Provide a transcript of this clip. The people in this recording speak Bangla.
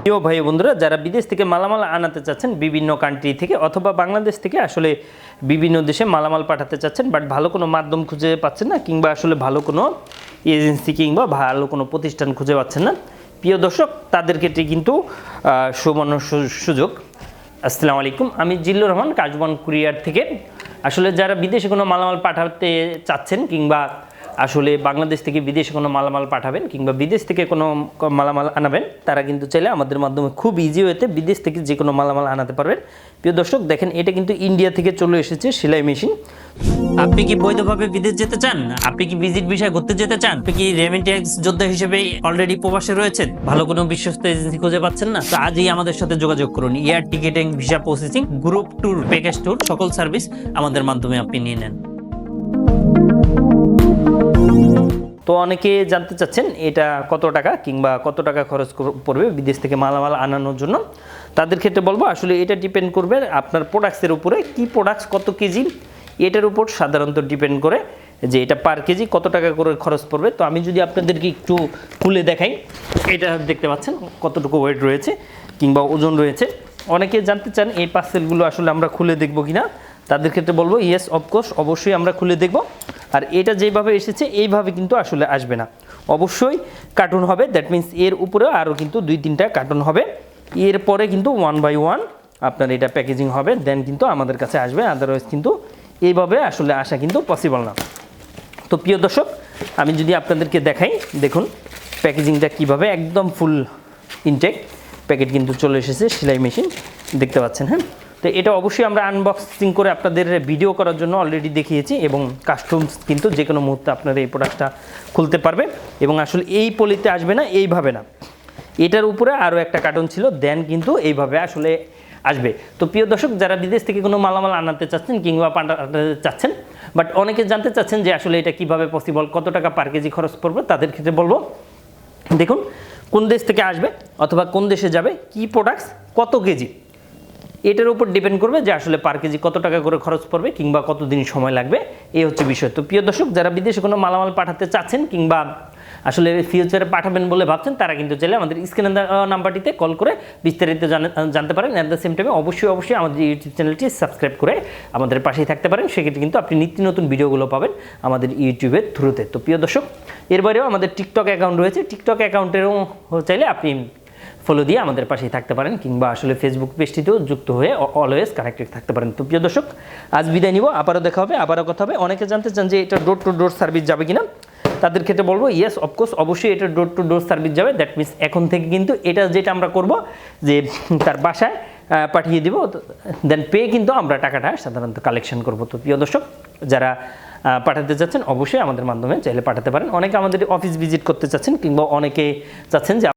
প্রিয় ভাই বন্ধুরা, যারা বিদেশ থেকে মালামাল আনাতে চাচ্ছেন বিভিন্ন কান্ট্রি থেকে অথবা বাংলাদেশ থেকে আসলে বিভিন্ন দেশে মালামাল পাঠাতে চাচ্ছেন, বাট ভালো কোনো মাধ্যম খুঁজে পাচ্ছেন না, কিংবা আসলে ভালো কোনো এজেন্সি কিংবা ভালো কোনো প্রতিষ্ঠান খুঁজে পাচ্ছেন না, প্রিয় দর্শক, তাদের ক্ষেত্রে কিন্তু সুবর্ণ সুযোগ। আসসালামু আলাইকুম, আমি জিল্লুর রহমান, কাজওয়ান কুরিয়ার থেকে। আসলে যারা বিদেশে কোনো মালামাল পাঠাতে চাচ্ছেন কিংবা আসলে বাংলাদেশ থেকে বিদেশে কোনো মালামাল পাঠাবেন কিংবা বিদেশ থেকে কোনো মালামাল আনাবেন, তারা কিন্তু চাইলে আমাদের মাধ্যমে খুব ইজি ওয়েতে বিদেশ থেকে যে কোনো মালামাল আনাতে পারবেন। প্রিয় দর্শক, দেখেন এটা কিন্তু ইন্ডিয়া থেকে চলে এসেছে সেলাই মেশিন। আপনি কি বৈধভাবে বিদেশ যেতে চান? আপনি কি ভিজিট ভিসায় ঘুরতে যেতে চান? আপনি কি রেমিটেন্স যোদ্ধা হিসেবে অলরেডি প্রবাসে রয়েছেন? ভালো কোনো বিশ্বস্ত এজেন্সি খুঁজে পাচ্ছেন না? তো আজই আমাদের সাথে যোগাযোগ করুন। Air ticketing, visa processing, group tour, package tour, সকল সার্ভিস আমাদের মাধ্যমে আপনি নিয়ে নেন। তো অনেকে জানতে চাচ্ছেন এটা কত টাকা কিংবা কত টাকা খরচ পড়বে বিদেশ থেকে মালামাল আনানোর জন্য। তাদের ক্ষেত্রে বলবো আসলে এটা ডিপেন্ড করবে আপনার প্রোডাক্টসের উপরে, কি প্রোডাক্টস কত কেজি, এটার উপর সাধারণত ডিপেন্ড করে যে এটা পার কেজি কত টাকা করে খরচ পড়বে। তো আমি যদি আপনাদেরকে একটু খুলে দেখাই, এটা দেখতে পাচ্ছেন কতটুকু ওয়েট রয়েছে কিংবা ওজন রয়েছে। অনেকে জানতে চান এই পার্সেলগুলো আসলে আমরা খুলে দেখব কিনা। তাদের ক্ষেত্রে বলবো ইয়েস, অফকোর্স, অবশ্যই আমরা খুলে দেখব। আর এটা যেভাবে এসেছে এইভাবে কিন্তু আসলে আসবে না, অবশ্যই কার্টুন হবে। দ্যাট মিন্স এর উপরে আরও কিন্তু 2-3টা কার্টুন হবে। এরপরে কিন্তু 1 বাই 1 আপনার এটা প্যাকেজিং হবে, দেন কিন্তু আমাদের কাছে আসবে। আদারওয়াইজ কিন্তু এইভাবে আসলে আসা কিন্তু পসিবল না। তো প্রিয় দর্শক, আমি যদি আপনাদেরকে দেখাই, দেখুন প্যাকেজিংটা কীভাবে একদম ফুল ইনটেক প্যাকেট কিন্তু চলে এসেছে সেলাই মেশিন, দেখতে পাচ্ছেন। হ্যাঁ, তো এটা অবশ্যই আমরা আনবক্সিং করে আপনাদের ভিডিও করার জন্য অলরেডি দেখিয়েছি, এবং কাস্টমস কিন্তু যে কোনো মুহূর্তে আপনারা এই প্রোডাক্টটা খুলতে পারবে। এবং আসলে এই পলিতে আসবে না, এইভাবে না, এটার উপরে আরও একটা কার্টন ছিল, দেন কিন্তু এইভাবে আসলে আসবে। তো প্রিয় দর্শক, যারা বিদেশ থেকে কোনো মালামাল আনাতে চাচ্ছেন কিংবা পাঠাতে চাচ্ছেন, বাট অনেকে জানতে চাচ্ছেন যে আসলে এটা কিভাবে পসিবল, কত টাকা পার কেজি খরচ পড়বে, তাদের ক্ষেত্রে বলবো দেখুন কোন দেশ থেকে আসবে অথবা কোন দেশে যাবে, কি প্রোডাক্টস কত কেজি, এটার উপর ডিপেন্ড করবে যে আসলে পার কেজি কত টাকা করে খরচ পড়বে কিংবা কতদিন সময় লাগবে, এই হচ্ছে বিষয়। তো প্রিয় দর্শক, যারা বিদেশে কোনো মালামাল পাঠাতে চাচ্ছেন কিংবা আসলে ফিউচারে পাঠাবেন বলে ভাবছেন, তারা কিন্তু চাইলে আমাদের স্ক্রিনে নাম্বারটিতে কল করে বিস্তারিত জানতে পারেন। অ্যাট দ্য সেম টাইমে অবশ্যই আমাদের ইউটিউব চ্যানেলটি সাবস্ক্রাইব করে আমাদের পাশেই থাকতে পারেন। সেক্ষেত্রে কিন্তু আপনি নিত্য নতুন ভিডিওগুলো পাবেন আমাদের ইউটিউবের থ্রুতে। তো প্রিয় দর্শক, এর বাইরেও আমাদের টিকটক অ্যাকাউন্ট রয়েছে, টিকটক অ্যাকাউন্টেরও চাইলে আপনি ফলো দিয়ে আমাদের পাশেই থাকতে পারেন, কিংবা আসলে ফেসবুক পেজটিতেও যুক্ত হয়ে অলওয়েজ কানেক্টেড থাকতে পারেন। তো প্রিয় দর্শক, আজ বিদায় নিব, আবারও দেখা হবে, আবারও কথা হবে। অনেকে জানতে চান যে এটা ডোর টু ডোর সার্ভিস যাবে কিনা, তাদের ক্ষেত্রে বলবো ইয়েস, অফকোর্স, অবশ্যই এটা ডোর টু ডোর সার্ভিস যাবে। দ্যাট মিনস এখন থেকে কিন্তু এটা যেটা আমরা করব যে তার বাসায় পাঠিয়ে দিব, দেন পে কিন্তু আমরা টাকাটা সাধারণত কালেকশন করব। তো প্রিয় দর্শক, যারা পাঠাতে চাচ্ছেন অবশ্যই আমাদের মাধ্যমে চাইলে পাঠাতে পারেন। অনেকে আমাদের অফিস ভিজিট করতে চাচ্ছেন কিংবা অনেকে চাচ্ছেন যে